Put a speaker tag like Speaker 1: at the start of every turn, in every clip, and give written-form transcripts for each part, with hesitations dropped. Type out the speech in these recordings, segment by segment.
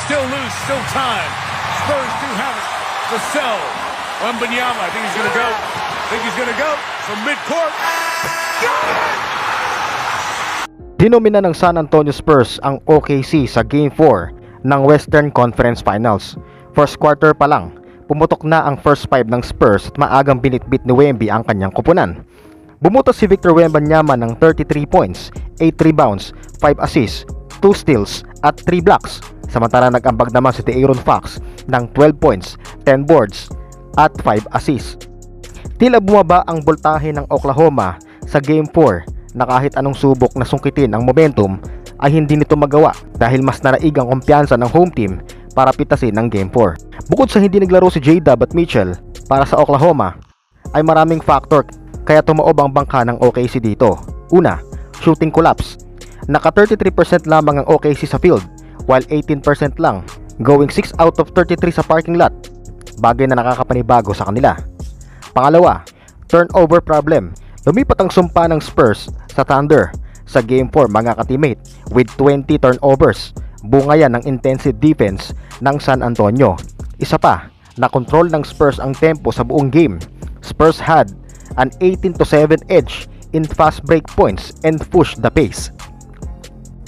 Speaker 1: Still loose, still time. Spurs do have it. Vassell. Wembanyama. I think he's going to go. From midcourt.
Speaker 2: Dinomina ng San Antonio Spurs ang OKC sa Game 4 ng Western Conference Finals. First quarter pa lang, pumutok na ang first 5 ng Spurs at maagang binitbit ni Wemby ang kanyang kupunan. Bumutos si Victor Wembanyama ng 33 points, 8 rebounds, 5 assists, 2 steals at 3 blocks. Samantala nag-ambag naman si De'Aaron Fox ng 12 points, 10 boards at 5 assists. Tila bumaba ang boltahe ng Oklahoma sa Game 4 na kahit anong subok na sungkitin ang momentum ay hindi nito magawa dahil mas naraig ang kumpiyansa ng home team para pitasin ng Game 4. Bukod sa hindi naglaro si J-Dub at Mitchell para sa Oklahoma ay maraming factor kaya tumaob ang bangka ng OKC dito. Una, shooting collapse. Naka 33% lamang ang OKC sa field while 18% lang going 6 out of 33 sa parking lot. Bagay na nakakapanibago sa kanila. Pangalawa, turnover problem. Lumipat ang sumpa ng Spurs sa Thunder sa Game 4 mga ka-teammate with 20 turnovers. Bunga yan ng intensive defense ng San Antonio. Isa pa, na-control ng Spurs ang tempo sa buong game. Spurs had an 18-7 edge in fast break points and push the pace.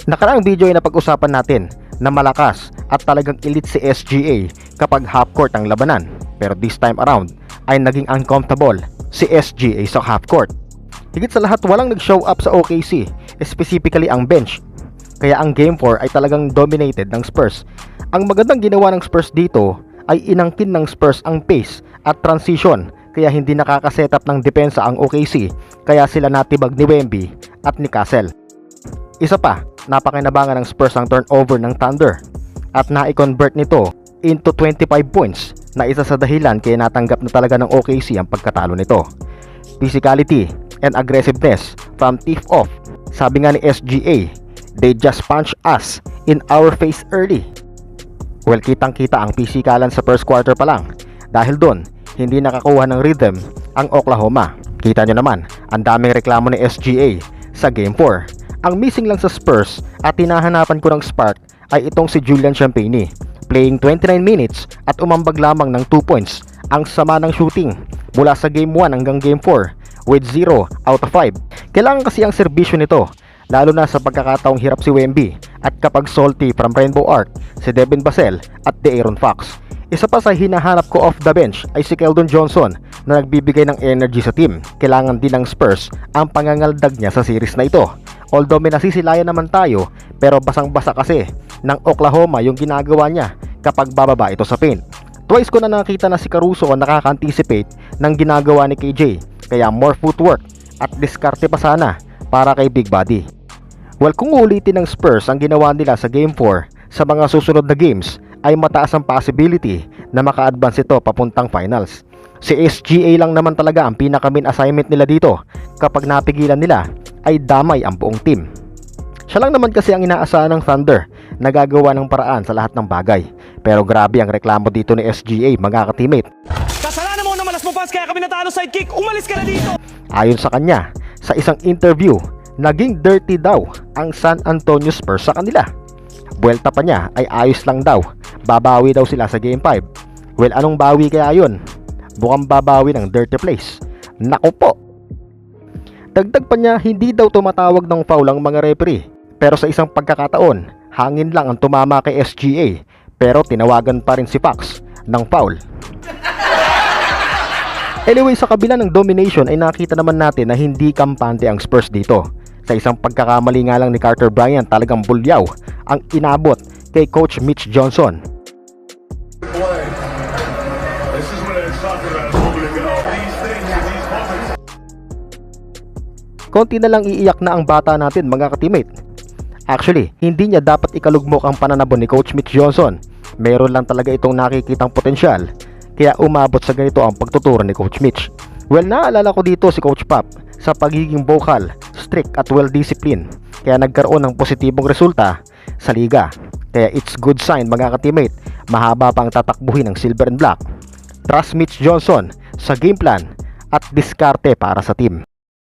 Speaker 2: Nakaraang video ay napag-usapan natin na malakas at talagang elite si SGA kapag half-court ang labanan. Pero this time around ay naging uncomfortable si SGA sa half-court. Higit sa lahat walang nag-show up sa OKC, specifically ang bench. Kaya ang Game 4 ay talagang dominated ng Spurs. Ang magandang ginawa ng Spurs dito ay inangkin ng Spurs ang pace at transition kaya hindi nakaka-setup ng depensa ang OKC kaya sila natibag ni Wemby at ni Castle. Isa pa, napakinabangan ng Spurs ang turnover ng Thunder at na-convert nito into 25 points na isa sa dahilan kaya natanggap na talaga ng OKC ang pagkatalo nito. Physicality and aggressiveness from tip-off. Sabi nga ni SGA, they just punch us in our face early. Well, kitang-kita ang pisikalan sa first quarter pa lang. Dahil doon, hindi nakakuha ng rhythm ang Oklahoma. Kita nyo naman, ang daming reklamo ni SGA sa Game 4. Ang missing lang sa Spurs at hinahanapan ko ng spark ay itong si Julian Champagnie. Playing 29 minutes at umambag lamang ng 2 points. Ang sama ng shooting mula sa Game 1 hanggang Game 4 with 0 out of 5. Kailangan kasi ang serbisyo nito, lalo na sa pagkakataong hirap si Wemby at kapag salty from Rainbow Arc si Devin Vassell at De'Aaron Fox. Isa pa sa hinahanap ko off the bench ay si Keldon Johnson na nagbibigay ng energy sa team. Kailangan din ng Spurs ang pangangaldag niya sa series na ito. Although may nasisilayan naman tayo, pero basang-basa kasi ng Oklahoma yung ginagawa niya kapag bababa ito sa paint. Twice ko na nakita na si Caruso ang nakaka-anticipate ng ginagawa ni KJ. Kaya more footwork at diskarte pa sana para kay Big Body. Well, kung ulitin ng Spurs ang ginawa nila sa Game 4 sa mga susunod na games ay mataas ang possibility na maka-advance ito papuntang finals. Si SGA lang naman talaga ang pinaka-main assignment nila dito. Kapag napigilan nila ay damay ang buong team. Siya lang naman kasi ang inaasahan ng Thunder na gagawa ng paraan sa lahat ng bagay. Pero grabe ang reklamo dito ni SGA mga ka-teammate.
Speaker 3: Kasalanan mo na malas mo pass kaya kami natalo sidekick. Umalis ka na dito.
Speaker 2: Ayon sa kanya, sa isang interview, naging dirty daw ang San Antonio Spurs sa kanila. Buwelta pa niya ay ayos lang daw. Babawi daw sila sa Game 5. Well, anong bawi kaya yun? Bukang babawi ng dirty place. Naku po. Dagdag pa niya, hindi daw tumatawag ng foul ang mga referee. Pero sa isang pagkakataon, hangin lang ang tumama kay SGA. Pero tinawagan pa rin si Fox ng foul. Anyway, sa kabila ng domination ay nakita naman natin na hindi kampante ang Spurs dito. Sa isang pagkakamali nga lang ni Carter Bryant, talagang bulyaw ang inabot kay Coach Mitch Johnson. Konti na lang iiyak na ang bata natin mga ka-teammate. Actually, hindi niya dapat ikalugmok ang pananabon ni Coach Mitch Johnson. Meron lang talaga itong nakikitang potensyal. Kaya umabot sa ganito ang pagtuturo ni Coach Mitch. Well, naalala ko dito si Coach Pop sa pagiging vocal, strict at well-disciplined. Kaya nagkaroon ng positibong resulta sa liga. Kaya it's good sign mga ka-teammate, mahaba pa ang tatakbuhin ng Silver and Black. Trust Mitch Johnson sa game plan at diskarte para sa team.